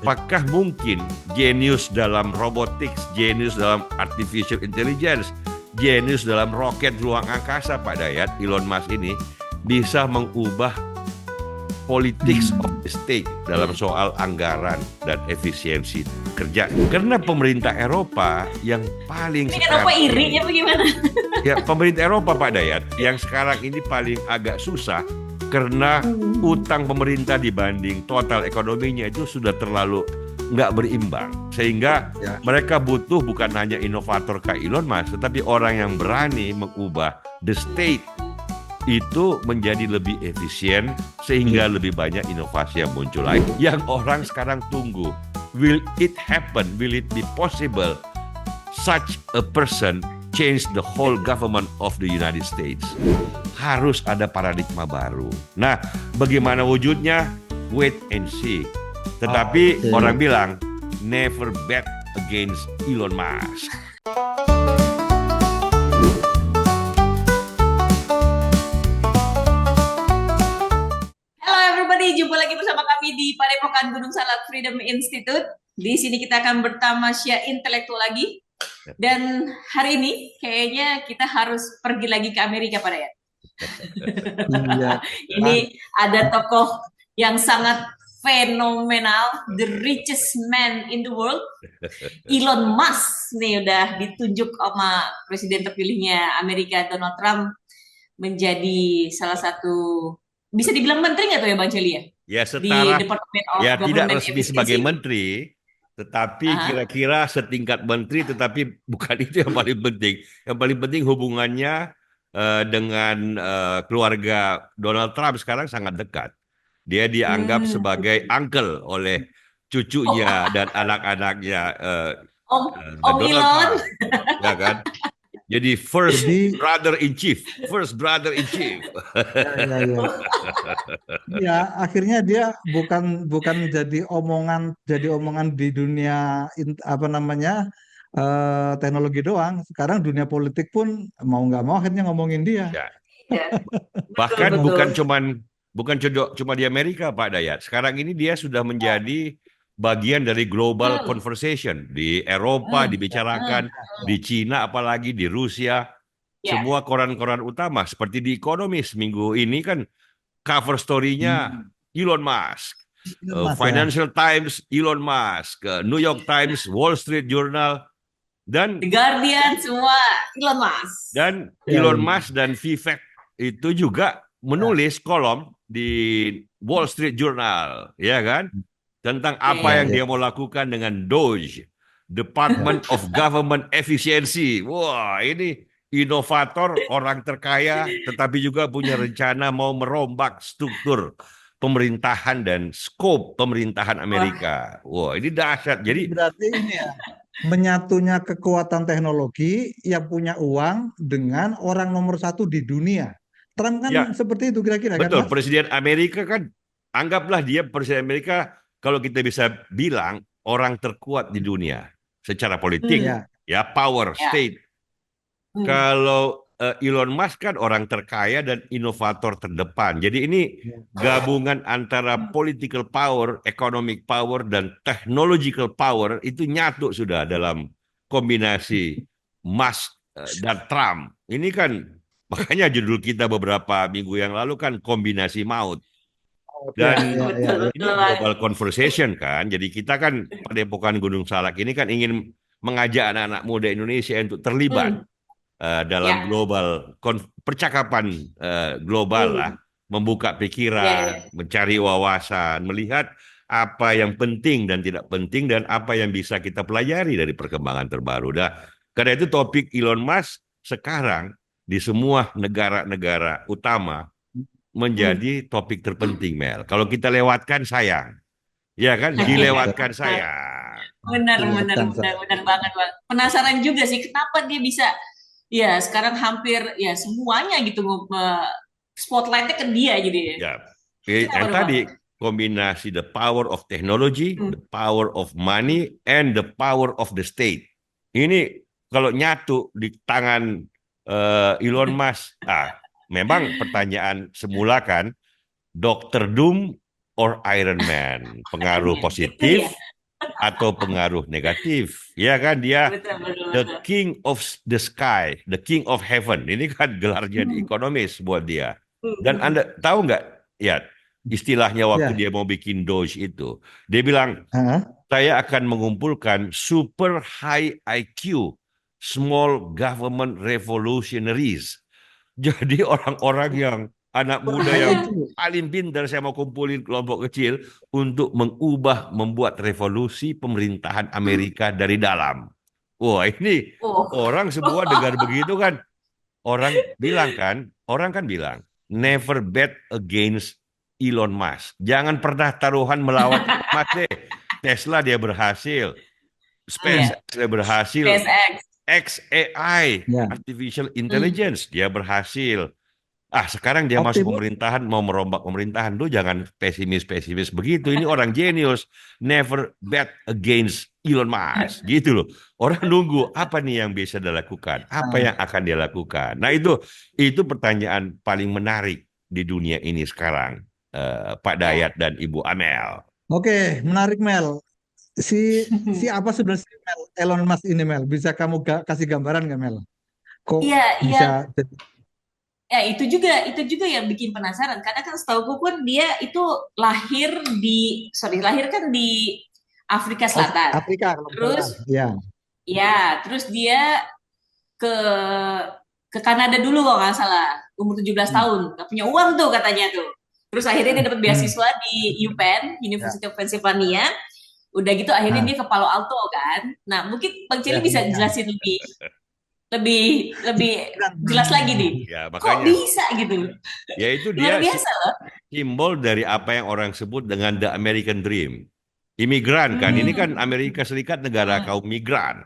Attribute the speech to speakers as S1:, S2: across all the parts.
S1: Apakah mungkin jenius dalam robotics, jenius dalam artificial intelligence, jenius dalam roket ruang angkasa, Pak Dayat, Elon Musk ini bisa mengubah politics of the state dalam soal anggaran dan efisiensi kerja? Karena pemerintah Eropa yang paling
S2: Ini Eropa iri ya bagaimana?
S1: Ya, pemerintah Eropa, Pak Dayat, yang sekarang ini paling agak susah karena utang pemerintah dibanding total ekonominya itu sudah terlalu nggak berimbang. Sehingga mereka butuh bukan hanya inovator kayak Elon Musk, tetapi orang yang berani mengubah the state itu menjadi lebih efisien sehingga lebih banyak inovasi yang muncul lagi. Yang orang sekarang tunggu, will it happen? Will it be possible such a person change the whole government of the United States? Harus ada paradigma baru. Nah, bagaimana wujudnya? Wait and see. Tetapi orang bilang never bet against Elon Musk.
S2: Halo everybody, jumpa lagi bersama kami di Padepokan Gunung Salak Freedom Institute. Di sini kita akan bertamasya intelektual lagi. Dan hari ini kayaknya kita harus pergi lagi ke Amerika, Pak Dayat. Ini ada tokoh yang sangat fenomenal, the richest man in the world, Elon Musk nih udah ditunjuk sama presiden terpilihnya Amerika Donald Trump menjadi salah satu, bisa dibilang menteri nggak tuh ya Bang Celia?
S1: Ya,
S2: Di
S1: setara
S2: Department of
S1: ya tidak
S2: Government
S1: resmi sebagai menteri, tetapi kira-kira setingkat menteri, tetapi bukan itu yang paling penting. Yang paling penting hubungannya dengan keluarga Donald Trump sekarang sangat dekat. Dia dianggap sebagai uncle oleh cucunya dan anak-anaknya
S2: Om
S1: Donald
S2: Elon.
S1: Trump, ya kan? Jadi first brother in chief.
S3: Ya, akhirnya dia bukan jadi omongan di dunia teknologi doang. Sekarang dunia politik pun mau nggak mau akhirnya ngomongin dia.
S1: Ya. Bahkan bukan cuma di Amerika, Pak Dayat. Sekarang ini dia sudah menjadi bagian dari global conversation. Di Eropa dibicarakan, di Cina apalagi, di Rusia. Semua koran-koran utama seperti di Economist minggu ini kan cover story-nya Elon Musk. Financial Times Elon Musk, New York Times, Wall Street Journal, dan
S2: The Guardian, semua Elon Musk.
S1: Dan Elon Musk dan Vivek itu juga menulis kolom di Wall Street Journal, ya kan? Tentang apa yang dia mau lakukan dengan DOGE, Department of Government Efficiency. Wah, ini inovator, orang terkaya, tetapi juga punya rencana mau merombak struktur pemerintahan dan skop pemerintahan Amerika. Wah, ini dahsyat. Jadi
S3: berarti ini ya, menyatunya kekuatan teknologi yang punya uang dengan orang nomor satu di dunia. Trump kan seperti itu kira-kira.
S1: Betul,
S3: kan,
S1: Presiden Amerika kan, anggaplah dia Presiden Amerika, kalau kita bisa bilang orang terkuat di dunia secara politik, power, state. Kalau Elon Musk kan orang terkaya dan inovator terdepan. Jadi ini gabungan antara political power, economic power, dan technological power itu nyatu sudah dalam kombinasi Musk dan Trump. Ini kan makanya judul kita beberapa minggu yang lalu kan kombinasi maut. Dan ini global conversation kan. Jadi kita kan Padepokan Gunung Salak ini kan ingin mengajak anak-anak muda Indonesia untuk terlibat dalam global percakapan global lah, membuka pikiran, mencari wawasan, melihat apa yang penting dan tidak penting dan apa yang bisa kita pelajari dari perkembangan terbaru. Karena itu topik Elon Musk sekarang di semua negara-negara utama menjadi topik terpenting, Mel. Kalau kita lewatkan sayang. Ya kan, dilewatkan sayang.
S2: Benar banget, Bang. Penasaran juga sih kenapa dia bisa sekarang hampir semuanya gitu spotlightnya ke dia gitu ya.
S1: Yang tadi kombinasi the power of technology, the power of money, and the power of the state. Ini kalau nyatu di tangan Elon Musk, memang pertanyaan semula kan, Dr. Doom or Iron Man, pengaruh positif atau pengaruh negatif. Ya kan, dia
S2: Betul, betul,
S1: the
S2: betul.
S1: king of the sky, the king of heaven. Ini kan gelar jadi ekonomis buat dia. Dan Anda tahu nggak, ya istilahnya waktu
S3: Ya.
S1: dia mau bikin Doge itu, dia bilang,
S3: Hah?
S1: saya akan mengumpulkan super high IQ, small government revolutionaries. Jadi orang-orang yang anak muda yang
S3: IIQ.
S1: paling pintar saya mau kumpulin kelompok kecil untuk membuat revolusi pemerintahan Amerika dari dalam. Wah, ini
S2: Oh.
S1: orang semua dengar begitu kan, orang kan bilang, never bet against Elon Musk. Jangan pernah taruhan melawan Elon Musk deh. Tesla dia berhasil,
S2: Iya,
S1: SpaceX dia berhasil,
S2: SpaceX.
S1: XAI,
S3: Ya.
S1: Artificial Intelligence, dia berhasil. Sekarang dia masuk
S3: Optimus.
S1: pemerintahan, mau merombak pemerintahan. Lu jangan pesimis-pesimis begitu. Ini orang jenius. Never bet against Elon Musk. Gitu loh. Orang nunggu apa nih yang bisa dia lakukan? Apa yang akan dia lakukan? Nah itu pertanyaan paling menarik di dunia ini sekarang. Pak
S2: Ya.
S1: Dayat dan Ibu Amel.
S3: Oke, menarik Mel. Si apa sebenarnya si Mel? Elon Musk ini Mel. Bisa kamu kasih gambaran nggak Mel? Kok
S2: Iya, iya.
S3: bisa
S2: Ya, itu juga yang bikin penasaran. Karena kan setauku pun dia itu lahir kan di Afrika Selatan.
S3: Afrika kalau nggak
S2: Terus,
S3: salah. Ya.
S2: ya, terus dia ke ke Kanada dulu kalau nggak salah, umur 17
S3: Hmm.
S2: tahun. Nggak punya uang tuh katanya tuh. Terus akhirnya dia dapat
S3: Hmm.
S2: beasiswa di UPenn,
S3: Ya.
S2: University of Pennsylvania. Udah gitu akhirnya
S3: Nah,
S2: dia ke Palo Alto kan. Nah, mungkin Bang Celi
S3: ya,
S2: bisa
S3: ya.
S2: jelasin lebih lebih lebih jelas lagi nih.
S1: Ya,
S2: Kok
S1: makanya
S2: bisa gitu?
S1: yaitu
S2: Luar
S1: dia
S2: biasa loh.
S1: simbol dari apa yang orang sebut dengan the American Dream. Imigran kan, ini kan
S2: Hmm.
S1: Amerika Serikat negara
S2: Hmm.
S1: kaum migran.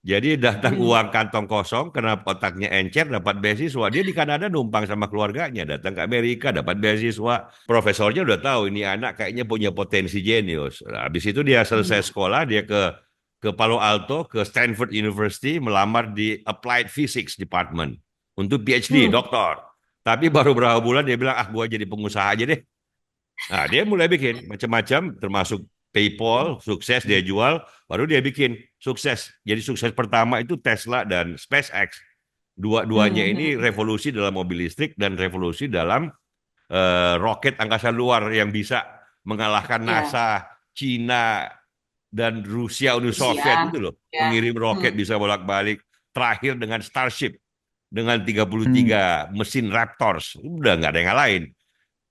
S1: Jadi datang
S2: Hmm.
S1: uang kantong kosong, kena otaknya encer, dapat beasiswa. Dia di Kanada numpang sama keluarganya, datang ke Amerika, dapat beasiswa. Profesornya udah tahu ini anak kayaknya punya potensi jenius. Nah, habis itu dia selesai sekolah, dia ke Palo Alto, ke Stanford University, melamar di Applied Physics Department untuk PhD,
S2: Hmm.
S1: doktor. Tapi baru berapa bulan dia bilang, gua jadi pengusaha aja deh. Nah, dia mulai bikin macam-macam, termasuk PayPal, sukses dia jual, baru dia bikin sukses. Jadi sukses pertama itu Tesla dan SpaceX. Dua-duanya ini
S2: Hmm.
S1: revolusi dalam mobil listrik dan revolusi dalam roket angkasa luar yang bisa mengalahkan
S2: Ya,
S1: NASA, Cina, dan Rusia, Uni Soviet
S2: Rusia.
S1: itu loh.
S2: Ya.
S1: Mengirim roket
S2: Hmm.
S1: bisa bolak-balik. Terakhir dengan Starship, dengan
S3: Hmm.
S1: 33 mesin Raptors. Udah nggak ada yang lain.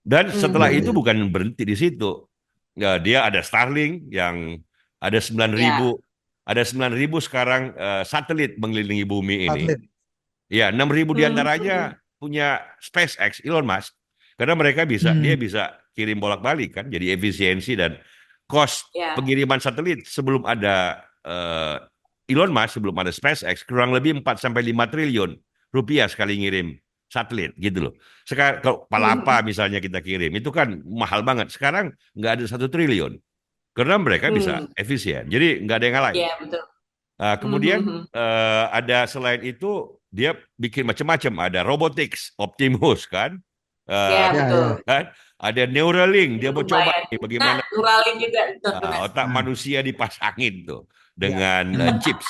S1: Dan setelah
S3: Ya,
S2: Hmm.
S1: itu
S3: ya.
S1: bukan berhenti di situ. Ya, dia ada Starlink yang ada 9.000,
S2: Ya.
S1: ada 9.000 sekarang satelit mengelilingi bumi ini.
S3: Satelit.
S1: Ya, 6.000
S2: Hmm.
S1: diantaranya punya SpaceX, Elon Musk. Karena dia
S3: Hmm.
S1: bisa kirim bolak-balik kan, jadi efisiensi dan cost
S2: Ya.
S1: pengiriman satelit sebelum ada Elon Musk, sebelum ada SpaceX, kurang lebih 4 sampai 5 triliun rupiah sekali ngirim satelit gitu loh. Sekarang kalau Palapa
S2: Hmm.
S1: misalnya kita kirim, itu kan mahal banget. Sekarang nggak ada 1 triliun. Karena mereka bisa
S2: Hmm.
S1: efisien. Jadi nggak ada yang lain.
S2: Ya, betul. Hmm.
S1: Kemudian
S2: Hmm.
S1: ada selain itu dia bikin macam-macam. Ada robotics, Optimus kan.
S2: Ya,
S1: Eh,
S3: Ya,
S2: betul.
S3: ya.
S1: kan? Ada Neuralink.
S2: Itu
S1: Dia mau coba
S2: lumayan.
S1: nih
S2: Nah,
S1: bagaimana
S2: Neuralink juga benar.
S1: otak
S3: Nah,
S1: manusia dipasangin tuh
S3: ya.
S1: dengan
S3: Hmm.
S1: chips.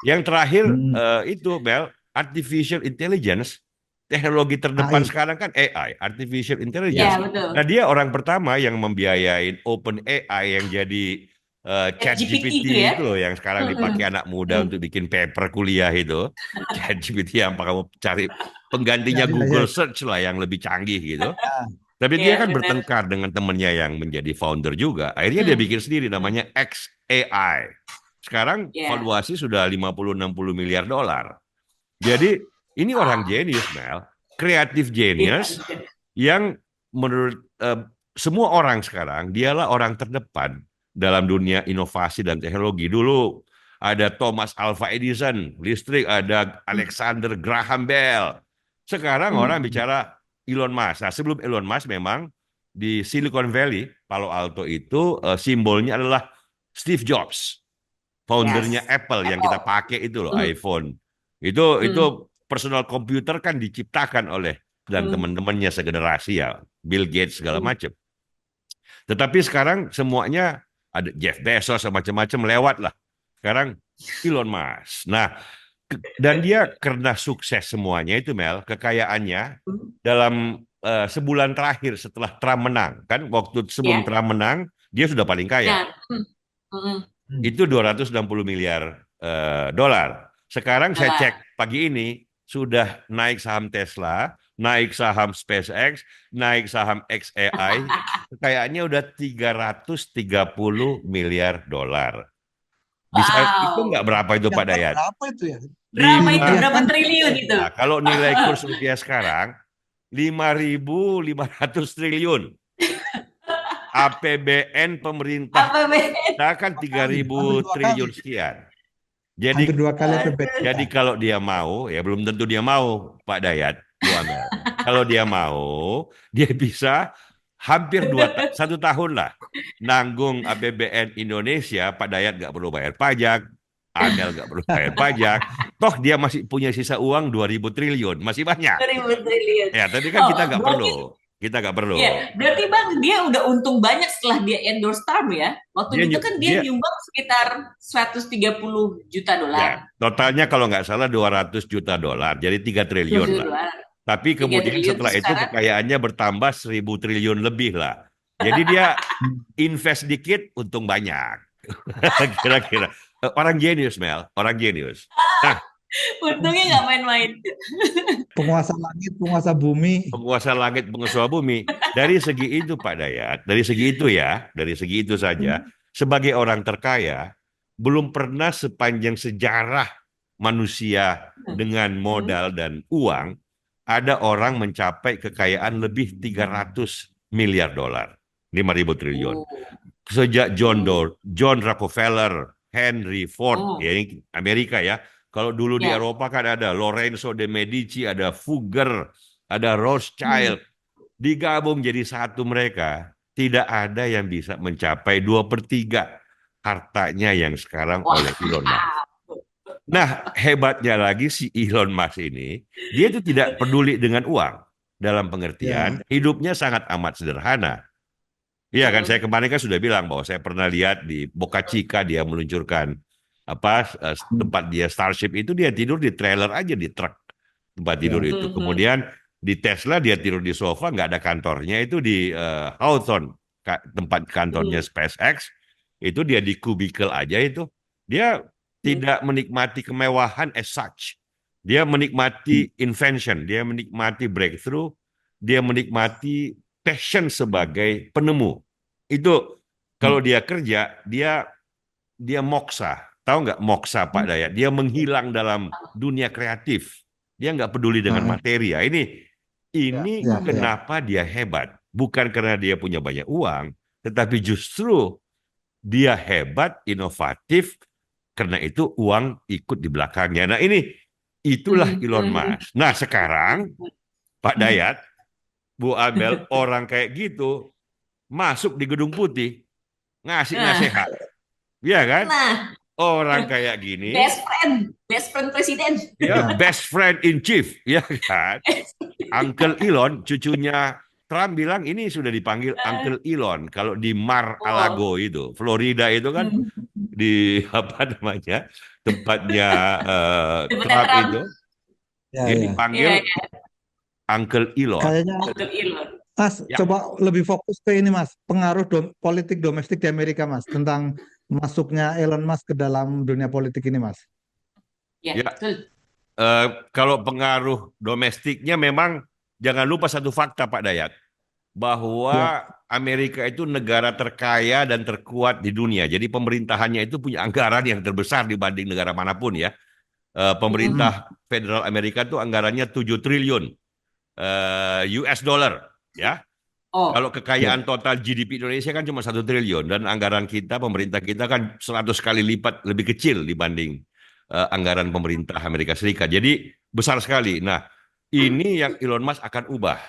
S1: Yang terakhir
S3: Hmm.
S1: itu Bel, artificial intelligence. Teknologi terdepan
S3: AI.
S1: sekarang kan AI, artificial
S3: Ya.
S1: intelligence.
S2: Ya, betul.
S1: Nah, dia orang pertama yang membiayain Open AI yang jadi
S2: GPT
S1: ChatGPT
S2: itu ya.
S1: itu loh yang sekarang
S2: Hmm.
S1: dipakai anak muda
S2: Hmm.
S1: untuk bikin paper kuliah itu. ChatGPT yang kamu cari
S3: Ya,
S1: penggantinya
S3: ya, ya.
S1: Google Search lah yang lebih canggih gitu.
S3: Ah,
S1: Tapi dia
S2: Ya,
S1: kan
S2: benar.
S1: bertengkar dengan temennya yang menjadi founder juga. Akhirnya dia
S2: Hmm.
S1: bikin sendiri
S2: Hmm.
S1: namanya XAI. Sekarang
S2: Ya.
S1: valuasi sudah 50-60 miliar dolar. Jadi ini orang jenius, Mel. Kreatif
S2: Iya,
S1: jenius yang menurut semua orang sekarang, dialah orang terdepan dalam dunia inovasi dan teknologi. Dulu ada Thomas Alva Edison, listrik, ada Alexander Graham Bell. Sekarang orang
S2: Hmm.
S1: bicara Elon Musk. Nah, sebelum Elon Musk memang di Silicon Valley, Palo Alto itu simbolnya adalah Steve Jobs, foundernya
S2: Yes.
S1: Apple yang kita
S2: Apple.
S1: pakai itu loh,
S2: Hmm.
S1: iPhone. Itu
S2: Hmm.
S1: personal computer kan diciptakan oleh dan
S2: Hmm.
S1: teman-temannya segenerasi ya, Bill Gates segala
S2: Hmm.
S1: macam. Tetapi sekarang semuanya ada Jeff Bezos, macam-macam lewat lah. Sekarang Elon Musk. Nah, dan dia karena sukses semuanya itu Mel, kekayaannya dalam sebulan terakhir setelah Trump menang, kan waktu sebelum Trump menang, dia sudah paling kaya. Itu 260 miliar dolar. Sekarang saya cek pagi ini, sudah naik saham Tesla, naik saham SpaceX, naik saham XAI, kekayaannya udah 330 miliar dolar. Bisa itu nggak berapa itu Pak Dayat?
S3: Berapa itu ya?
S2: Berapa itu? Berapa triliun itu?
S1: Nah, kalau nilai kurs rupiah sekarang 5.500 triliun. APBN pemerintah kita kan 3.000 triliun sekian. Jadi
S3: hampir 2 kali APBN.
S1: Jadi kalau dia mau, ya belum tentu dia mau Pak Dayat, Bu Amel. Kalau dia mau, dia bisa hampir 1 tahun lah nanggung APBN Indonesia. Pak Dayat nggak perlu bayar pajak, Amel nggak perlu bayar pajak. Toh dia masih punya sisa uang 2.000 triliun, masih banyak.
S2: 2.000 triliun.
S1: Ya, tapi kan kita nggak perlu. Kita nggak perlu.
S2: Iya, berarti Bang, dia udah untung banyak setelah dia endorse Trump ya. Waktu itu kan dia nyumbang sekitar 130 juta dolar.
S1: Ya, totalnya kalau nggak salah 200 juta dolar, jadi 3 triliun lah. Tapi kemudian setelah itu kekayaannya bertambah 1.000 triliun lebih lah. Jadi dia invest dikit, untung banyak. Kira-kira. Orang jenius, Mel. Orang jenius. Nah,
S2: untungnya nggak main-main.
S3: Penguasa langit, penguasa bumi.
S1: Penguasa langit, penguasa bumi. Dari segi itu Pak Dayat, dari segi itu ya, dari segi itu saja, sebagai orang terkaya, belum pernah sepanjang sejarah manusia dengan modal dan uang, ada orang mencapai kekayaan lebih 300 miliar dolar. 5.000 triliun. Sejak John Rockefeller, Henry Ford, ya ini Amerika ya. Kalau dulu di Eropa kan ada Lorenzo de Medici, ada Fugger, ada Rothschild. Digabung jadi satu mereka, tidak ada yang bisa mencapai 2/3 hartanya yang sekarang oleh Elon Musk. Nah, hebatnya lagi si Elon Musk ini, dia itu tidak peduli dengan uang. Dalam pengertian, hidupnya sangat amat sederhana. Iya kan, saya kemarin kan sudah bilang bahwa saya pernah lihat di Boca Chica dia meluncurkan tempat dia Starship itu, dia tidur di trailer aja, di truk tempat tidur itu. Kemudian di Tesla dia tidur di sofa, nggak ada kantornya, itu di Hawthorne tempat kantornya SpaceX, itu dia di kubikel aja itu. Dia tidak menikmati kemewahan as such. Dia menikmati invention, dia menikmati breakthrough, dia menikmati passion sebagai penemu. Itu kalau dia kerja, dia moksa. Tahu nggak moksa Pak Dayat? Dia menghilang dalam dunia kreatif. Dia nggak peduli dengan materi. Ya, ini kenapa dia hebat. Bukan karena dia punya banyak uang, tetapi justru dia hebat, inovatif, karena itu uang ikut di belakangnya. Nah itulah Elon Musk. Nah sekarang Pak Dayat, Bu Amel, orang kayak gitu masuk di Gedung Putih, ngasih nasihat. Iya kan? Orang kayak gini,
S2: best friend presiden.
S1: Ya, best friend in chief, ya kan? Uncle Elon, cucunya Trump bilang ini sudah dipanggil Uncle Elon. Kalau di Mar-a-Lago itu, Florida itu kan di apa namanya tempatnya Trump itu, dia dipanggil Uncle Elon.
S3: Kayaknya Mas, coba lebih fokus ke ini Mas, pengaruh politik domestik di Amerika Mas, tentang masuknya Elon Musk ke dalam dunia politik ini Mas.
S1: Kalau pengaruh domestiknya memang jangan lupa satu fakta Pak Dayat, bahwa Amerika itu negara terkaya dan terkuat di dunia. Jadi pemerintahannya itu punya anggaran yang terbesar dibanding negara manapun ya. Pemerintah federal Amerika itu anggarannya 7 triliun US dollar ya. Kalau kekayaan total GDP Indonesia kan cuma 1 triliun, dan anggaran kita, pemerintah kita kan 100 kali lipat lebih kecil dibanding anggaran pemerintah Amerika Serikat. Jadi besar sekali. Nah, ini yang Elon Musk akan ubah,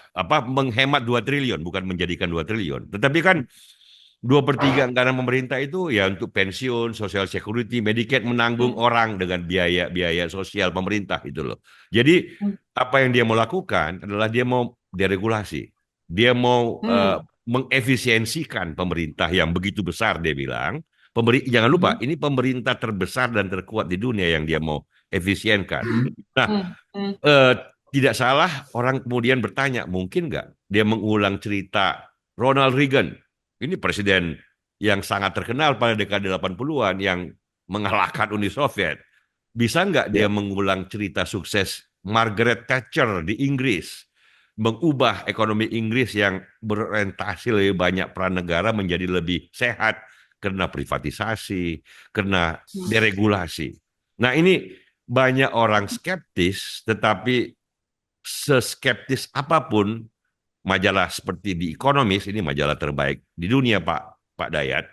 S1: menghemat 2 triliun, bukan menjadikan 2 triliun. Tetapi kan 2/3 anggaran pemerintah itu ya untuk pensiun, social security, Medicaid, menanggung orang dengan biaya sosial pemerintah itu loh. Jadi apa yang dia mau lakukan adalah dia mau deregulasi. Dia mau mengefisiensikan pemerintah yang begitu besar, dia bilang. Jangan lupa, ini pemerintah terbesar dan terkuat di dunia yang dia mau efisienkan. Nah, tidak salah orang kemudian bertanya, mungkin nggak dia mengulang cerita Ronald Reagan? Ini presiden yang sangat terkenal pada dekade 80-an yang mengalahkan Uni Soviet. Bisa nggak dia mengulang cerita sukses Margaret Thatcher di Inggris? Mengubah ekonomi Inggris yang berorientasi lebih banyak peran negara menjadi lebih sehat karena privatisasi, karena deregulasi. Nah, ini banyak orang skeptis, tetapi seskeptis apapun majalah seperti The Economist, ini majalah terbaik di dunia, Pak Dayat,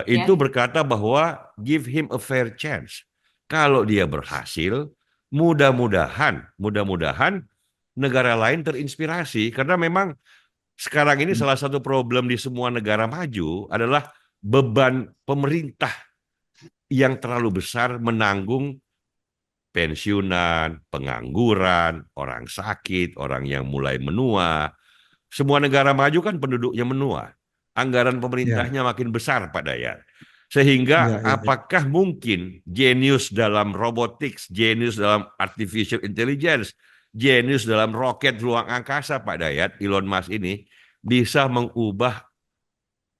S1: itu berkata bahwa give him a fair chance. Kalau dia berhasil, mudah-mudahan negara lain terinspirasi, karena memang sekarang ini salah satu problem di semua negara maju adalah beban pemerintah yang terlalu besar menanggung pensiunan, pengangguran, orang sakit, orang yang mulai menua. Semua negara maju kan penduduknya menua. Anggaran pemerintahnya makin besar, Pak Dayat. Sehingga apakah mungkin jenius dalam robotics, jenius dalam artificial intelligence, jenius dalam roket ruang angkasa, Pak Dayat, Elon Musk ini bisa mengubah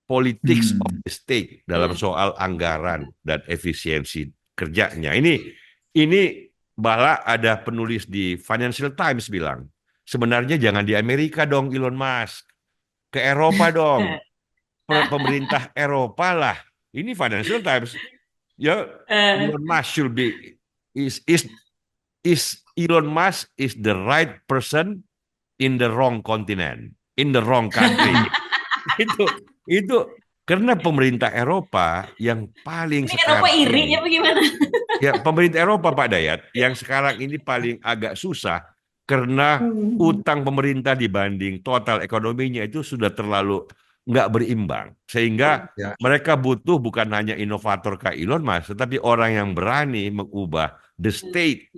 S1: politics of the state dalam soal anggaran dan efisiensi kerjanya. Ini bala ada penulis di Financial Times bilang, sebenarnya jangan di Amerika dong Elon Musk, ke Eropa dong, pemerintah Eropa lah. Ini Financial Times. Ya, Elon Musk should be is Elon Musk is the right person in the wrong continent, in the wrong country. itu karena pemerintah Eropa yang paling
S2: ini
S1: sekarang
S2: Eropa irinya bagaimana?
S1: Ya, pemerintah Eropa, Pak Dayat, yang sekarang ini paling agak susah karena utang pemerintah dibanding total ekonominya itu sudah terlalu nggak berimbang. Sehingga mereka butuh bukan hanya inovator kayak Elon Musk, tetapi orang yang berani mengubah the state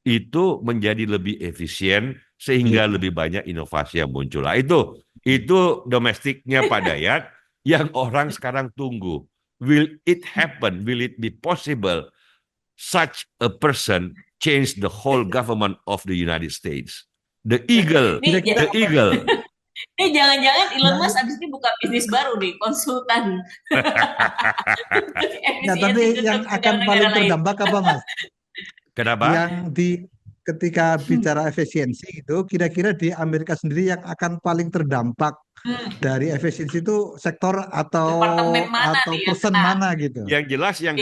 S1: itu menjadi lebih efisien sehingga lebih banyak inovasi yang muncul. Nah, itu domestiknya Pak Dayat yang orang sekarang tunggu. Will it happen? Will it be possible? Such a person change the whole government of the United States. The eagle.
S2: Ini jangan-jangan Elon Musk abis ini buka bisnis baru nih, konsultan.
S3: Ya, tapi yang akan paling terdampak apa, Mas?
S1: Kenapa?
S3: Ketika bicara efisiensi itu, kira-kira di Amerika sendiri yang akan paling terdampak dari efisiensi itu sektor atau person mana gitu.
S1: Yang jelas yang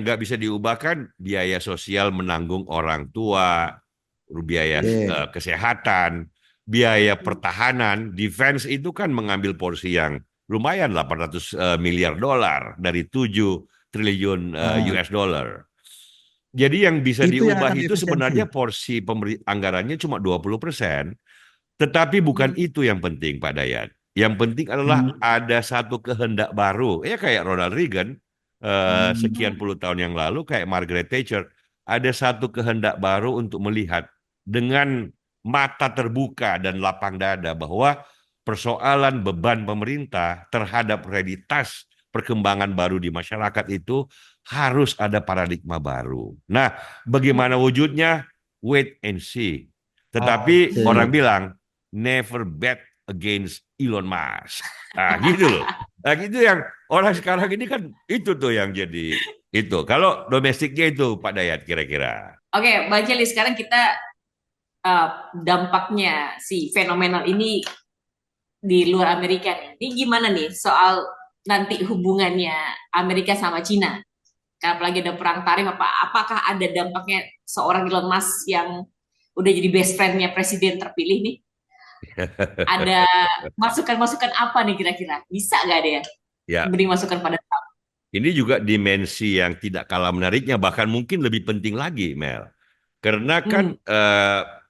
S1: nggak bisa diubahkan biaya sosial menanggung orang tua, biaya kesehatan, biaya pertahanan, defense itu kan mengambil porsi yang lumayan 800 miliar dolar dari 7 triliun US dollar. Jadi yang bisa diubah itu sebenarnya porsi anggarannya cuma 20%. Tetapi bukan itu yang penting, Pak Dayat. Yang penting adalah ada satu kehendak baru. Ya kayak Ronald Reagan sekian puluh tahun yang lalu, kayak Margaret Thatcher. Ada satu kehendak baru untuk melihat dengan mata terbuka dan lapang dada bahwa persoalan beban pemerintah terhadap realitas perkembangan baru di masyarakat itu harus ada paradigma baru. Nah, bagaimana wujudnya? Wait and see. Tetapi orang bilang, never bet against Elon Musk. Nah, gitu loh. Nah, gitu yang orang sekarang ini kan itu tuh yang jadi itu. Kalau domestiknya itu, Pak Dayat, kira-kira.
S2: Oke, Bang Celi, sekarang kita dampaknya si fenomenal ini di luar Amerika. Ini gimana nih soal nanti hubungannya Amerika sama Cina? Karena apalagi ada perang tarif, apakah ada dampaknya seorang Elon Musk yang udah jadi best friend-nya presiden terpilih nih? Ada masukan-masukan apa nih kira-kira? Bisa nggak dia beri masukan pada Trump?
S1: Ini juga dimensi yang tidak kalah menariknya, bahkan mungkin lebih penting lagi, Mel. Karena kan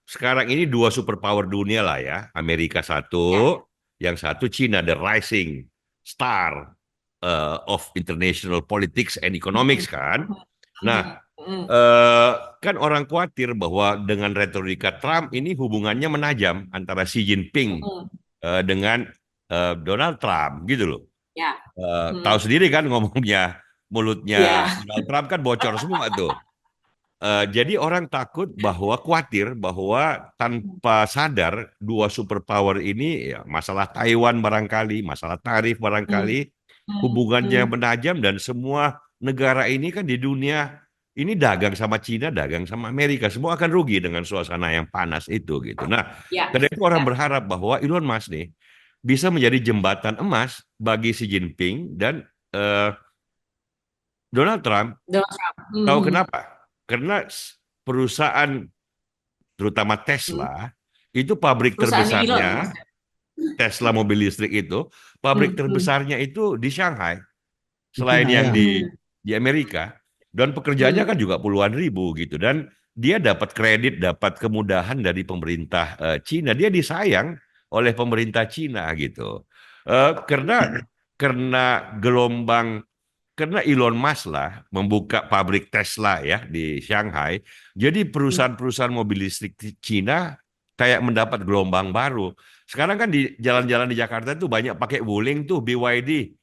S1: sekarang ini dua superpower dunia lah ya. Amerika satu, yang satu Cina, the rising star of international politics and economics kan. Nah, kan orang khawatir bahwa dengan retorika Trump ini hubungannya menajam antara Xi Jinping dengan Donald Trump gitu loh.
S2: Ya.
S1: Tahu sendiri kan ngomongnya, mulutnya
S2: Ya.
S1: Donald Trump kan bocor semua tuh. Jadi orang takut khawatir bahwa tanpa sadar dua superpower ini, ya, masalah Taiwan barangkali, masalah tarif barangkali, hubungannya menajam dan semua negara ini kan di dunia ini dagang sama Cina, dagang sama Amerika, semua akan rugi dengan suasana yang panas itu gitu. Nah, karena itu orang berharap bahwa Elon Musk nih bisa menjadi jembatan emas bagi Xi Jinping dan Donald Trump. Tahu kenapa? Karena perusahaan terutama Tesla itu pabrik terbesarnya, Tesla mobil listrik itu pabrik terbesarnya itu di Shanghai, selain yang di Amerika, dan pekerjaannya kan juga puluhan ribu gitu, dan dia dapat kredit, dapat kemudahan dari pemerintah Cina, dia disayang oleh pemerintah Cina gitu, karena gelombang. Karena Elon Musk lah membuka pabrik Tesla ya di Shanghai, jadi perusahaan-perusahaan mobil listrik di Cina kayak mendapat gelombang baru. Sekarang kan di jalan-jalan di Jakarta tuh banyak pakai Wuling tuh, BYD.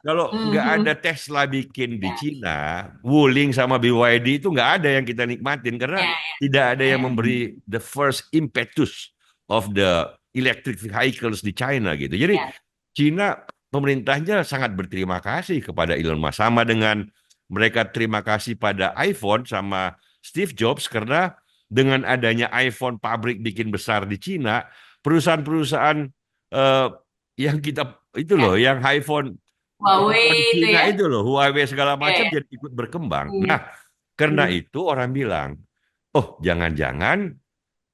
S1: Kalau nggak ada Tesla bikin di Cina, Wuling sama BYD itu nggak ada yang kita nikmatin karena tidak ada yang memberi the first impetus of the electric vehicles di China gitu. Jadi Cina, pemerintahnya sangat berterima kasih kepada Elon Musk. Sama dengan mereka terima kasih pada iPhone sama Steve Jobs, karena dengan adanya iPhone pabrik bikin besar di Cina, perusahaan-perusahaan yang kita itu loh, yang iPhone
S2: Huawei itu
S1: Cina
S2: ya.
S1: itu loh, Huawei segala macam jadi ikut berkembang. Nah, karena itu orang bilang, oh jangan-jangan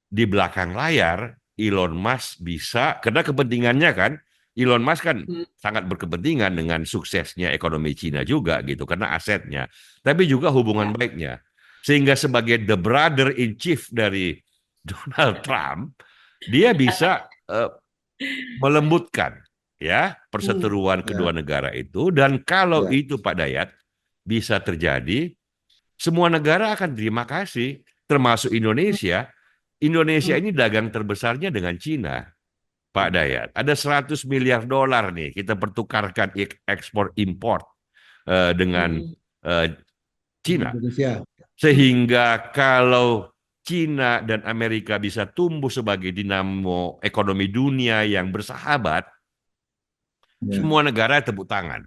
S1: di belakang layar Elon Musk bisa, karena kepentingannya kan, Elon Musk kan sangat berkepentingan dengan suksesnya ekonomi Cina juga gitu, karena asetnya, tapi juga hubungan baiknya. Sehingga sebagai the brother in chief dari Donald Trump, dia bisa melembutkan ya perseteruan kedua negara itu. Dan kalau itu Pak Dayat bisa terjadi, semua negara akan terima kasih, termasuk Indonesia. Indonesia ini dagang terbesarnya dengan Cina. Pak Dayat, ada 100 miliar dolar nih kita pertukarkan ekspor import dengan Cina. Sehingga kalau Cina dan Amerika bisa tumbuh sebagai dinamo ekonomi dunia yang bersahabat, semua negara tepuk tangan.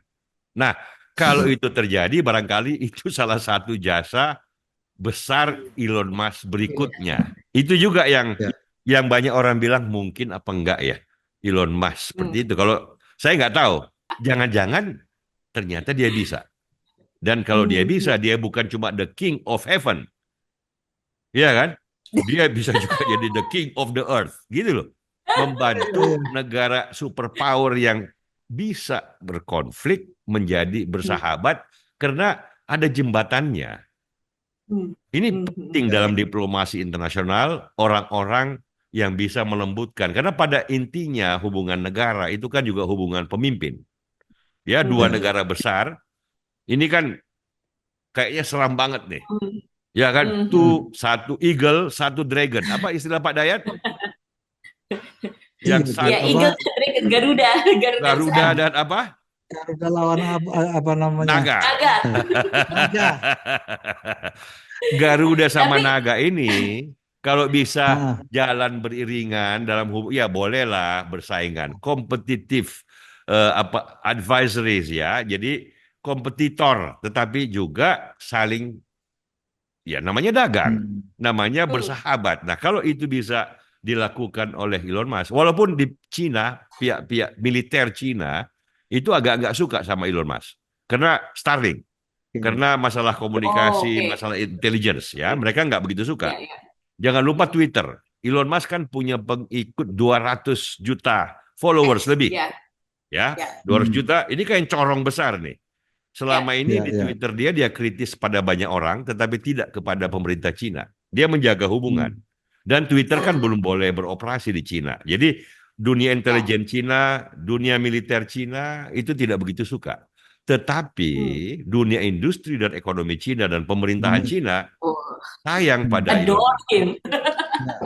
S1: Nah, kalau itu terjadi, barangkali itu salah satu jasa besar Elon Musk berikutnya. Itu juga yang banyak orang bilang mungkin apa enggak ya Elon Musk seperti itu. Kalau saya nggak tahu, jangan-jangan ternyata dia bisa. Dan kalau dia bisa, dia bukan cuma the king of heaven, ya kan? Dia bisa juga jadi the king of the earth, gitu loh. Membantu negara superpower yang bisa berkonflik menjadi bersahabat karena ada jembatannya. Ini penting dalam diplomasi internasional, orang-orang yang bisa melembutkan. Karena pada intinya hubungan negara itu kan juga hubungan pemimpin. Ya, dua negara besar, ini kan kayaknya seram banget nih. Ya kan, tuh satu eagle, satu dragon. Apa istilah Pak Dayat? Yang satu
S2: eagle, dragon, Garuda.
S1: Garuda dan apa?
S3: Garuda lawan apa namanya?
S1: Naga. Garuda sama naga ini kalau bisa jalan beriringan dalam ya bolehlah bersaingan, kompetitif, advisories ya. Jadi kompetitor, tetapi juga saling ya namanya dagang, namanya bersahabat. Nah, kalau itu bisa dilakukan oleh Elon Musk, walaupun di Cina pihak-pihak militer Cina itu agak-agak suka sama Elon Musk karena Starlink. Karena masalah komunikasi, masalah intelligence ya, mereka nggak begitu suka. Jangan lupa Twitter. Elon Musk kan punya pengikut 200 juta followers lebih. Ya, 200 juta. Ini kayak corong besar nih. Selama ini di Twitter dia kritis pada banyak orang, tetapi tidak kepada pemerintah Cina. Dia menjaga hubungan. Dan Twitter kan belum boleh beroperasi di Cina. Jadi dunia intelijen Cina, dunia militer Cina itu tidak begitu suka. Tetapi dunia industri dan ekonomi Cina dan pemerintahan Cina sayang pada Elon.
S2: Adore him.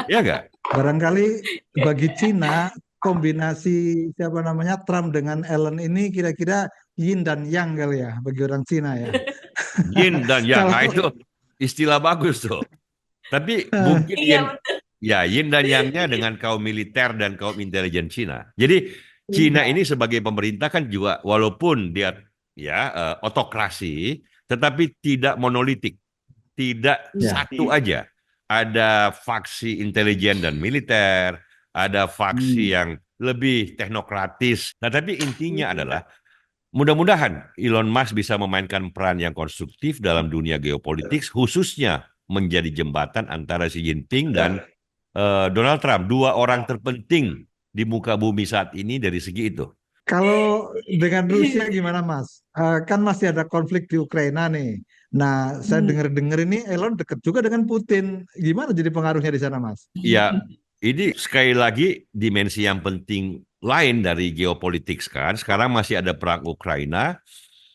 S1: Ya nggak?
S3: Barangkali bagi Cina kombinasi siapa namanya Trump dengan Elon ini kira-kira yin dan yang kali ya bagi orang Cina ya.
S1: Yin dan yang,
S3: Kalau
S1: nah itu istilah bagus tuh. Tapi mungkin
S2: Iya,
S1: yin dan yangnya dengan kaum militer dan kaum intelijen Cina. Jadi Cina
S2: iya.
S1: ini sebagai pemerintah kan juga walaupun dia otokrasi, tetapi tidak monolitik, tidak
S3: ya.
S1: satu aja. Ada faksi intelijen dan militer, ada faksi
S3: Hmm.
S1: yang lebih teknokratis. Nah, tapi intinya adalah mudah-mudahan Elon Musk bisa memainkan peran yang konstruktif dalam dunia geopolitik, khususnya menjadi jembatan antara Xi Jinping dan Donald Trump, dua orang terpenting di muka bumi saat ini dari segi itu.
S3: Kalau dengan Rusia gimana Mas? Kan masih ada konflik di Ukraina nih. Nah, saya dengar-dengar ini Elon dekat juga dengan Putin. Gimana jadi pengaruhnya di sana Mas?
S1: Ya, ini sekali lagi dimensi yang penting lain dari geopolitik sekarang. Sekarang masih ada perang Ukraina.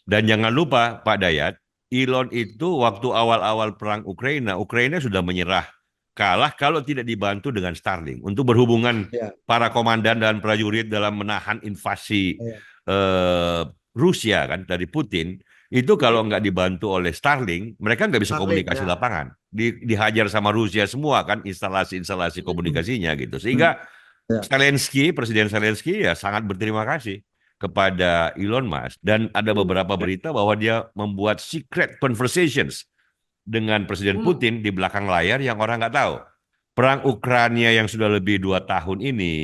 S1: Dan jangan lupa Pak Dayat, Elon itu waktu awal-awal perang Ukraina, Ukraina sudah menyerah kalah kalau tidak dibantu dengan Starlink. Untuk berhubungan
S3: Ya,
S1: para komandan dan prajurit dalam menahan invasi
S3: ya.
S1: eh, Rusia kan dari Putin, itu kalau nggak dibantu oleh Starlink, mereka nggak bisa
S3: Starlink
S1: komunikasi
S3: ya.
S1: lapangan. Dihajar sama Rusia semua kan instalasi-instalasi komunikasinya gitu.
S3: Hmm.
S1: Sehingga
S3: Ya.
S1: Presiden Zelensky ya sangat berterima kasih kepada Elon Musk dan ada beberapa berita bahwa dia membuat secret conversations dengan Presiden Putin di belakang layar yang orang nggak tahu. Perang Ukraina yang sudah lebih 2 tahun ini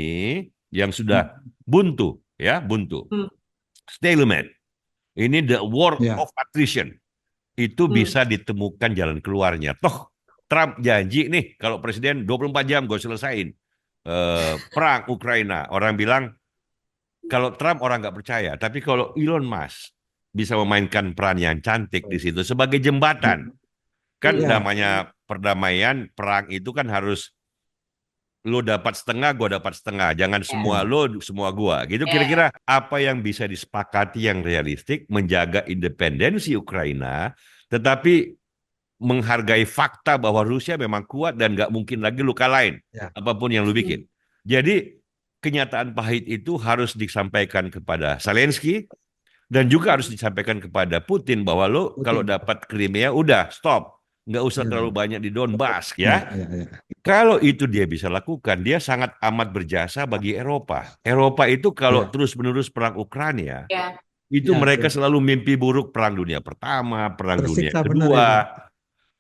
S1: yang sudah buntu, ya buntu, stalemate. Ini the war
S3: Ya.
S1: of attrition. Itu bisa ditemukan jalan keluarnya. Toh Trump janji nih kalau presiden 24 jam gue selesain perang Ukraina. Orang bilang kalau Trump orang nggak percaya, tapi kalau Elon Musk bisa memainkan peran yang cantik di situ sebagai jembatan, kan
S3: Ya.
S1: namanya perdamaian perang itu kan harus lo dapat setengah, gue dapat setengah, jangan semua
S3: Ya.
S1: lo, semua gua. Gitu kira-kira apa yang bisa disepakati yang realistik menjaga independensi Ukraina, tetapi menghargai fakta bahwa Rusia memang kuat dan nggak mungkin lagi luka lain
S3: Ya.
S1: apapun yang lu bikin. Jadi kenyataan pahit itu harus disampaikan kepada Zelensky dan juga harus disampaikan kepada Putin bahwa lo kalau
S3: Putin.
S1: dapat Crimea udah stop, nggak usah terlalu
S3: Ya.
S1: banyak di Donbas
S3: Ya.
S1: ya.
S3: Ya. Ya.
S1: Kalau itu dia bisa lakukan, dia sangat amat berjasa bagi Eropa. Eropa itu kalau
S3: Ya.
S1: terus-menerus perang Ukraina,
S2: Ya.
S1: itu
S3: Ya.
S1: mereka selalu mimpi buruk perang dunia pertama, perang dunia
S3: Tersiksa benar itu.
S1: kedua.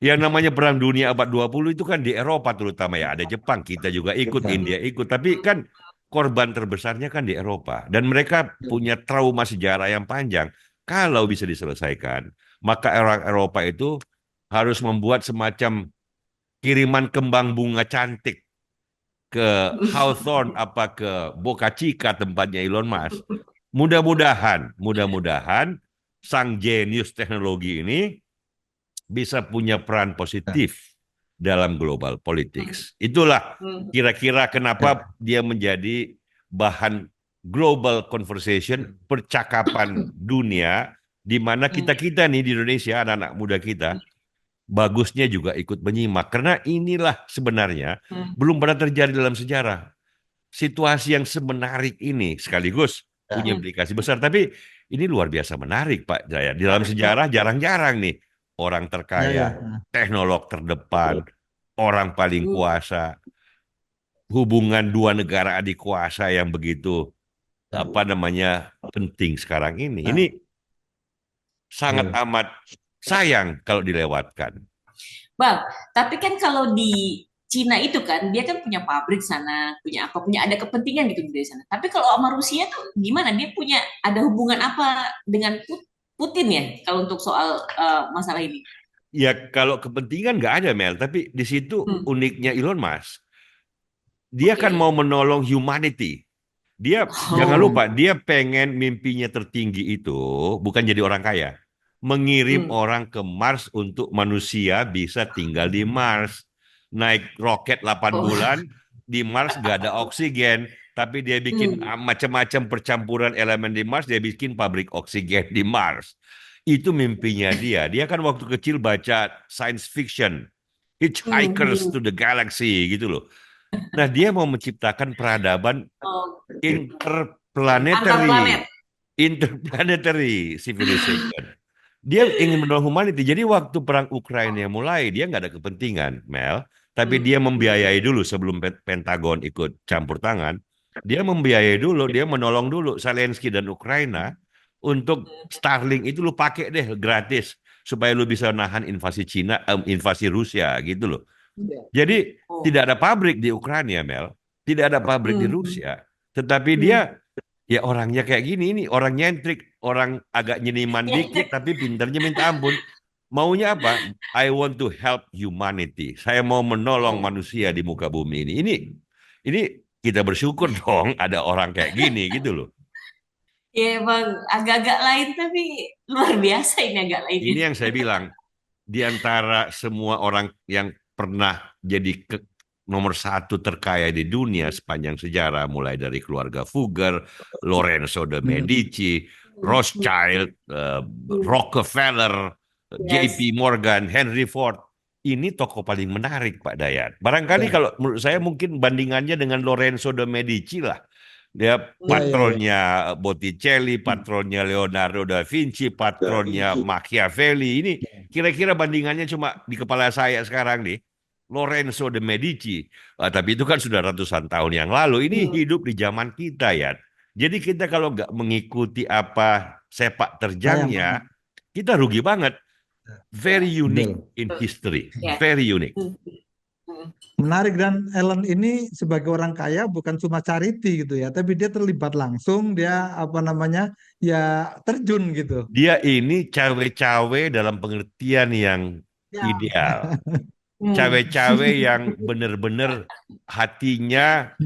S1: Yang namanya perang dunia abad 20 itu kan di Eropa terutama ya. Ada Jepang, kita juga ikut,
S3: Ya.
S1: India ikut. Tapi kan korban terbesarnya kan di Eropa. Dan mereka punya trauma sejarah yang panjang. Kalau bisa diselesaikan, maka orang Eropa itu harus membuat semacam kiriman kembang bunga cantik ke Hawthorne apa ke Boca Chica tempatnya Elon Musk. Mudah-mudahan sang jenius teknologi ini bisa punya peran positif dalam global politics. Itulah kira-kira kenapa dia menjadi bahan global conversation, percakapan dunia, di mana kita-kita nih di Indonesia, anak-anak muda kita, bagusnya juga ikut menyimak. Karena inilah sebenarnya belum pernah terjadi dalam sejarah. Situasi yang semenarik ini sekaligus punya implikasi besar. Tapi ini luar biasa menarik, Pak Jaya. Di dalam sejarah jarang-jarang nih orang
S3: Ya.
S1: terkaya,
S3: Ya.
S1: teknolog terdepan, orang paling kuasa, hubungan dua negara adik kuasa yang begitu penting sekarang ini. Ini sangat amat sayang kalau dilewatkan.
S2: Bang, tapi kan kalau di Cina itu kan dia kan punya pabrik sana, punya apa, punya ada kepentingan gitu di sana. Tapi kalau sama Rusia tuh gimana? Dia punya ada hubungan apa dengan Putin ya kalau untuk soal masalah ini?
S1: Ya kalau kepentingan nggak ada Mel, tapi di situ uniknya Elon Musk, dia kan mau menolong humanity. Dia jangan lupa, dia pengen mimpinya tertinggi itu bukan jadi orang kaya, mengirim orang ke Mars untuk manusia bisa tinggal di Mars, naik roket 8 bulan di Mars nggak ada oksigen, tapi dia bikin macam-macam percampuran elemen di Mars, dia bikin pabrik oksigen di Mars. Itu mimpinya dia. Dia kan waktu kecil baca science fiction, Hitchhikers to the Galaxy gitu loh. Nah, dia mau menciptakan peradaban
S2: Oh,
S1: interplanetary,
S2: antar planet.
S1: interplanetary civilization. Dia ingin menolong humanity. Jadi waktu perang Ukraina mulai, dia nggak ada kepentingan, Mel. Tapi dia membiayai dulu sebelum Pentagon ikut campur tangan. Dia membiayai dulu, dia menolong dulu Zelensky dan Ukraina untuk Starlink itu lu pakai deh gratis supaya lu bisa nahan invasi Cina, invasi Rusia gitu loh. Jadi
S2: Oh.
S1: tidak ada pabrik di Ukraina, Mel. Tidak ada pabrik di Rusia. Tetapi dia ya orangnya kayak gini, ini orang nyentrik, orang agak nyeniman dikit tapi pinternya minta ampun. Maunya apa? I want to help humanity. Saya mau menolong manusia di muka bumi ini. Ini kita bersyukur dong ada orang kayak gini gitu loh.
S2: Ya emang agak-agak lain tapi luar biasa ini agak lain.
S1: Ini yang saya bilang, di antara semua orang yang pernah jadi nomor satu terkaya di dunia sepanjang sejarah, mulai dari keluarga Fugger, Lorenzo de Medici, Rothschild, Rockefeller, JP Morgan, Henry Ford. Ini tokoh paling menarik, Pak Dayat. Barangkali kalau menurut saya mungkin bandingannya dengan Lorenzo de Medici lah. Dia patronnya Botticelli, patronnya Leonardo da Vinci, patronnya Machiavelli. Ini kira-kira bandingannya cuma di kepala saya sekarang nih. Lorenzo de Medici. Tapi itu kan sudah ratusan tahun yang lalu. Ini hidup di zaman kita ya. Jadi kita kalau nggak mengikuti apa sepak terjangnya, kita rugi banget. Very unique in history. Very unique.
S3: Menarik, dan Ellen ini sebagai orang kaya bukan cuma charity gitu ya, tapi dia terlibat langsung, dia apa namanya ya terjun gitu.
S1: Dia ini cawe-cawe dalam pengertian yang ideal. Cawe-cawe yang benar-benar hatinya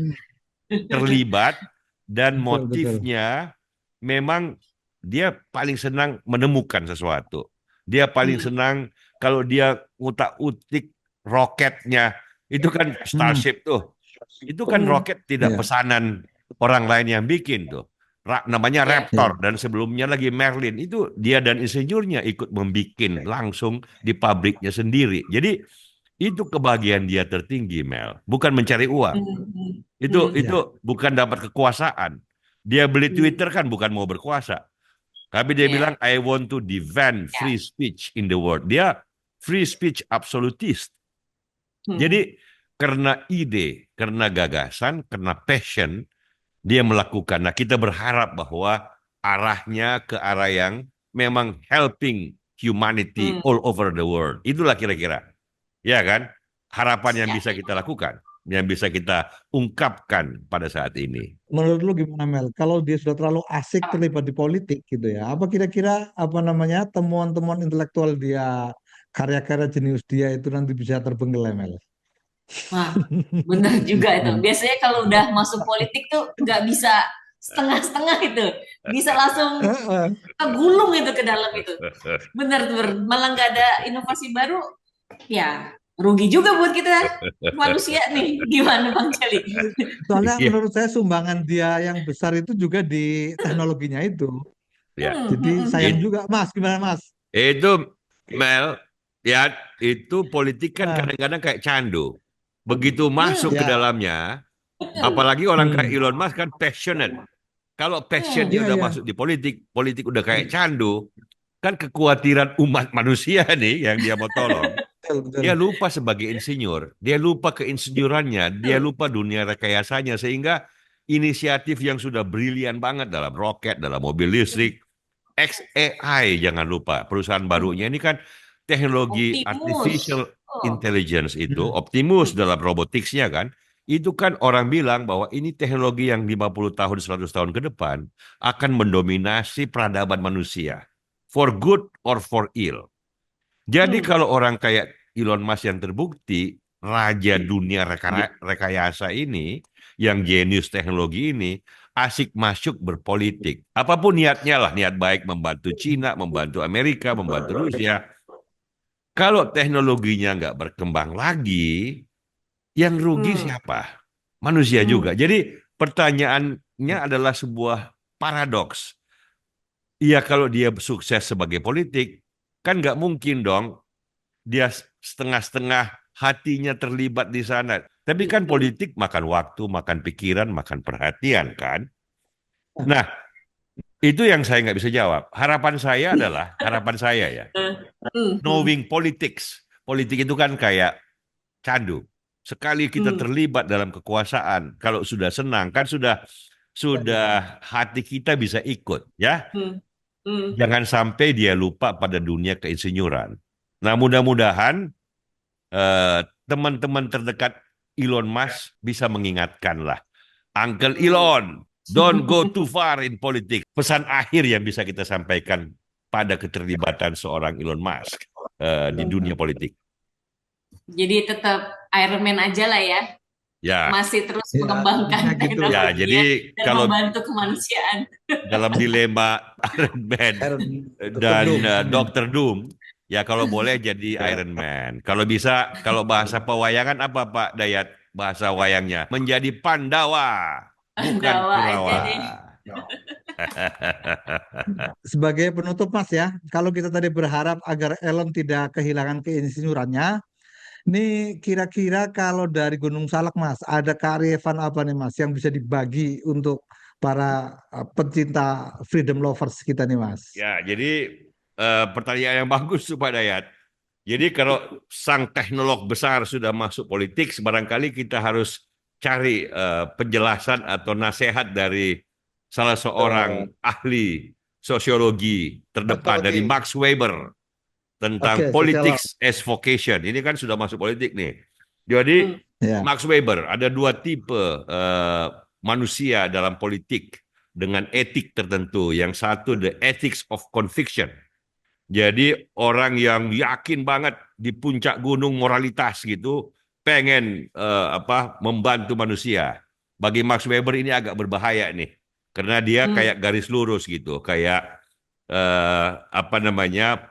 S1: terlibat dan motifnya memang dia paling senang menemukan sesuatu. Dia paling senang kalau dia ngutak-utik roketnya. Itu kan Starship tuh. Itu kan roket tidak pesanan orang lain yang bikin tuh. Namanya Raptor dan sebelumnya lagi Merlin. Itu dia dan insinyurnya ikut membikin langsung di pabriknya sendiri. Jadi itu kebahagiaan dia tertinggi, Mel. Bukan mencari uang. Itu bukan dapat kekuasaan. Dia beli Twitter kan bukan mau berkuasa. Tapi dia bilang, I want to defend free speech in the world. Dia free speech absolutist. Jadi karena ide, karena gagasan, karena passion, dia melakukan. Nah, kita berharap bahwa arahnya ke arah yang memang helping humanity all over the world. Itulah kira-kira. Ya kan? Harapan yang bisa kita lakukan, yang bisa kita ungkapkan pada saat ini.
S3: Menurut lu gimana, Mel? Kalau dia sudah terlalu asik terlibat di politik gitu ya, apa kira-kira apa namanya temuan-temuan intelektual dia, karya-karya jenius dia itu nanti bisa terbengkelai, Mel?
S2: Wah, bener juga itu. Biasanya kalau udah masuk politik tuh nggak bisa setengah-setengah itu. Bisa langsung gulung itu ke dalam itu. Bener tuh, malah nggak ada inovasi baru. Ya, rugi juga buat kita manusia nih. Gimana Bang Celi?
S3: Soalnya menurut saya sumbangan dia yang besar itu juga di teknologinya itu. Jadi sayang juga, Mas. Gimana, Mas?
S1: Itu, Mel, ya itu politik kan kadang-kadang kayak candu. Begitu masuk ke dalamnya, apalagi orang kayak Elon Musk kan passionate. Kalau passion dia udah masuk di politik, politik udah kayak candu, kan kekhawatiran umat manusia nih yang dia mau tolong. Dia lupa sebagai insinyur, dia lupa keinsinyurannya, dia lupa dunia rekayasanya, sehingga inisiatif yang sudah brilian banget dalam roket, dalam mobil listrik, XAI jangan lupa, perusahaan barunya ini kan teknologi artificial intelligence itu, Optimus dalam roboticsnya kan, itu kan orang bilang bahwa ini teknologi yang 50 tahun, 100 tahun ke depan akan mendominasi peradaban manusia. For good or for ill. Jadi kalau orang kayak Elon Musk yang terbukti, raja dunia rekayasa ini, yang jenius teknologi ini, asik masuk berpolitik. Apapun niatnya lah, niat baik membantu Cina, membantu Amerika, membantu Rusia. Kalau teknologinya nggak berkembang lagi, yang rugi siapa? Manusia juga. Jadi pertanyaannya adalah sebuah paradoks. Iya, kalau dia sukses sebagai politik, kan nggak mungkin dong dia setengah-setengah hatinya terlibat di sana. Tapi kan politik makan waktu, makan pikiran, makan perhatian kan. Nah, itu yang saya nggak bisa jawab. Harapan saya ya, knowing politics. Politik itu kan kayak candu. Sekali kita terlibat dalam kekuasaan, kalau sudah senang kan sudah hati kita bisa ikut ya. Jangan sampai dia lupa pada dunia keinsinyuran. Nah, mudah-mudahan teman-teman terdekat Elon Musk bisa mengingatkan lah. Uncle Elon, don't go too far in politics. Pesan akhir yang bisa kita sampaikan pada keterlibatan seorang Elon Musk di dunia politik.
S2: Jadi tetap Iron Man aja lah ya.
S1: Ya.
S2: Masih terus mengembangkan teknologi
S1: ya, jadi
S2: dan
S1: kalau
S2: membantu kemanusiaan.
S1: Dalam dilema Iron Man dan Dr. Doom, ya kalau boleh jadi Iron Man. Kalau bisa, kalau bahasa pewayangan apa Pak Dayat? Bahasa wayangnya menjadi Pandawa, bukan Kurawa.
S3: Sebagai penutup Mas ya, kalau kita tadi berharap agar Elon tidak kehilangan keinsinyurannya, ini kira-kira kalau dari Gunung Salak Mas, ada kearifan apa nih Mas yang bisa dibagi untuk para pencinta freedom lovers kita nih Mas?
S1: Ya, jadi pertanyaan yang bagus tuh Pak Dayat. Jadi kalau sang teknolog besar sudah masuk politik, barangkali kita harus cari penjelasan atau nasihat dari salah seorang ahli sosiologi terdepan dari Max Weber tentang politics as vocation. Ini kan sudah masuk politik nih. Jadi Max Weber ada dua tipe manusia dalam politik dengan etik tertentu. Yang satu the ethics of conviction. Jadi orang yang yakin banget di puncak gunung moralitas gitu, pengen membantu manusia. Bagi Max Weber ini agak berbahaya nih, karena dia kayak garis lurus gitu, kayak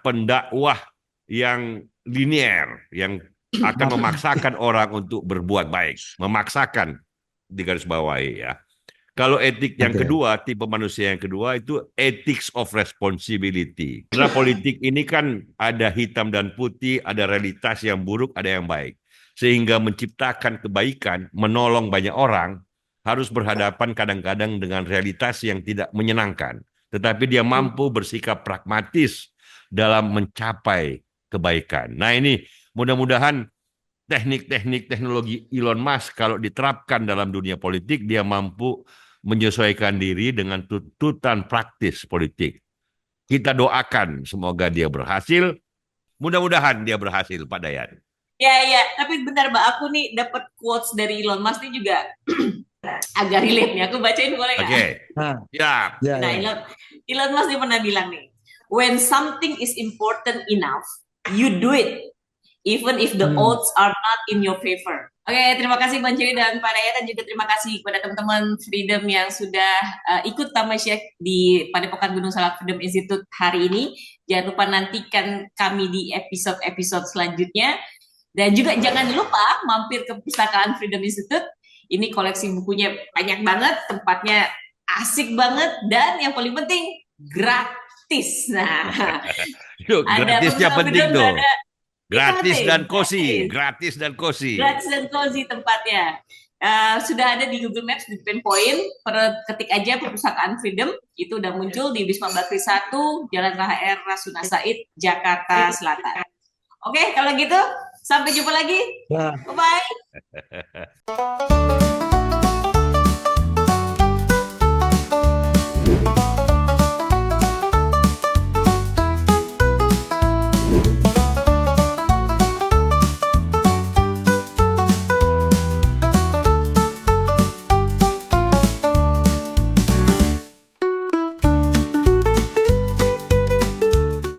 S1: pendakwah yang linear, yang akan memaksakan orang untuk berbuat baik, memaksakan di garis bawahi ya. Kalau etik yang kedua, tipe manusia yang kedua itu ethics of responsibility. Karena politik ini kan ada hitam dan putih, ada realitas yang buruk, ada yang baik. Sehingga menciptakan kebaikan, menolong banyak orang, harus berhadapan kadang-kadang dengan realitas yang tidak menyenangkan. Tetapi dia mampu bersikap pragmatis dalam mencapai kebaikan. Nah ini mudah-mudahan teknik-teknik teknologi Elon Musk kalau diterapkan dalam dunia politik, dia mampu menyesuaikan diri dengan tuntutan praktis politik. Kita doakan semoga dia berhasil. Mudah-mudahan dia berhasil, Pak Dayat.
S2: Ya, tapi benar Mbak, aku nih dapat quotes dari Elon Musk ini juga agak relate nih. Aku bacain boleh nggak?
S1: Oke. Ya.
S2: Nah, Elon Musk dia pernah bilang nih, when something is important enough, you do it, even if the odds are not in your favor. Oke, terima kasih Bang Jerry dan Pak Dayat, dan juga terima kasih kepada teman-teman Freedom yang sudah ikut Tamasya di Padepokan Gunung Salak Freedom Institute hari ini. Jangan lupa nantikan kami di episode-episode selanjutnya. Dan juga jangan lupa mampir ke Perpustakaan Freedom Institute. Ini koleksi bukunya banyak banget, tempatnya asik banget, dan yang paling penting gratis. Nah,
S1: gratisnya penting tuh. Gratis dan
S2: kosi,
S1: gratis dan kosi.
S2: Gratis dan kosi tempatnya. Sudah ada di Google Maps, di Pinpoint, ketik aja Perpustakaan Freedom, itu udah muncul di Wisma Bakri 1, Jalan R. Rasuna Said, Jakarta Selatan. Oke, kalau gitu sampai jumpa lagi. Bye-bye.